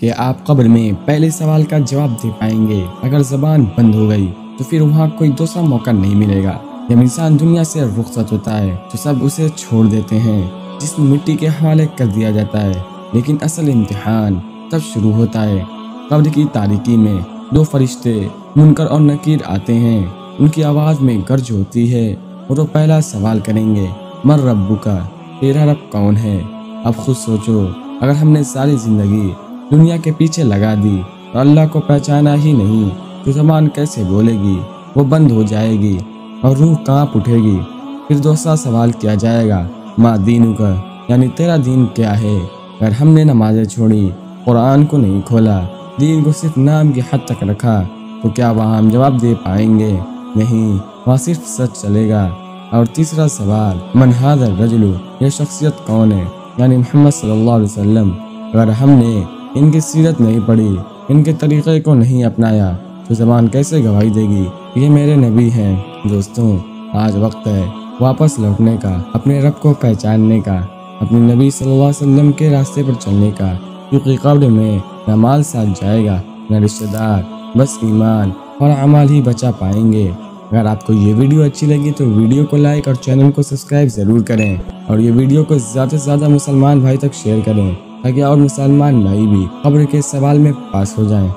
کہ آپ قبر میں پہلے سوال کا جواب دے پائیں گے۔ اگر زبان بند ہو گئی تو پھر وہاں کوئی دوسرا موقع نہیں ملے گا۔ جب انسان دنیا سے رخصت ہوتا ہے تو سب اسے چھوڑ دیتے ہیں، جسم مٹی کے حوالے کر دیا جاتا ہے، لیکن اصل امتحان تب شروع ہوتا ہے۔ قبر کی تاریکی میں دو فرشتے منکر اور نکیر آتے ہیں، ان کی آواز میں گرج ہوتی ہے اور وہ پہلا سوال کریں گے، من ربک، تیرا رب کون ہے؟ اب خود سوچو، اگر ہم نے ساری زندگی دنیا کے پیچھے لگا دی اور اللہ کو پہچانا ہی نہیں تو زبان کیسے بولے گی؟ وہ بند ہو جائے گی اور روح کانپ اٹھے گی۔ پھر دوسرا سوال کیا جائے گا، ما دینک، یعنی تیرا دین کیا ہے؟ اگر ہم نے نمازیں چھوڑی، قرآن کو نہیں کھولا، دین کو صرف نام کی حد تک رکھا تو کیا وہاں ہم جواب دے پائیں گے؟ نہیں، وہاں صرف سچ چلے گا۔ اور تیسرا سوال، من ھذا الرجل، یہ شخصیت کون ہے؟ یعنی محمد صلی اللہ علیہ وسلم۔ اگر ہم نے ان کی سیرت نہیں پڑھی، ان کے طریقے کو نہیں اپنایا تو زبان کیسے گواہی دے گی یہ میرے نبی ہیں؟ دوستوں، آج وقت ہے واپس لوٹنے کا، اپنے رب کو پہچاننے کا، اپنے نبی صلی اللہ علیہ وسلم کے راستے پر چلنے کا، کیونکہ قبر میں نہ مال ساتھ جائے گا نہ رشتہ دار، بس ایمان اور اعمال ہی بچا پائیں گے۔ اگر آپ کو یہ ویڈیو اچھی لگی تو ویڈیو کو لائک اور چینل کو سبسکرائب ضرور کریں، اور یہ ویڈیو کو زیادہ سے زیادہ مسلمان بھائی تک شیئر کریں تاکہ اور مسلمان بھائی بھی قبر کے سوال میں پاس ہو جائیں۔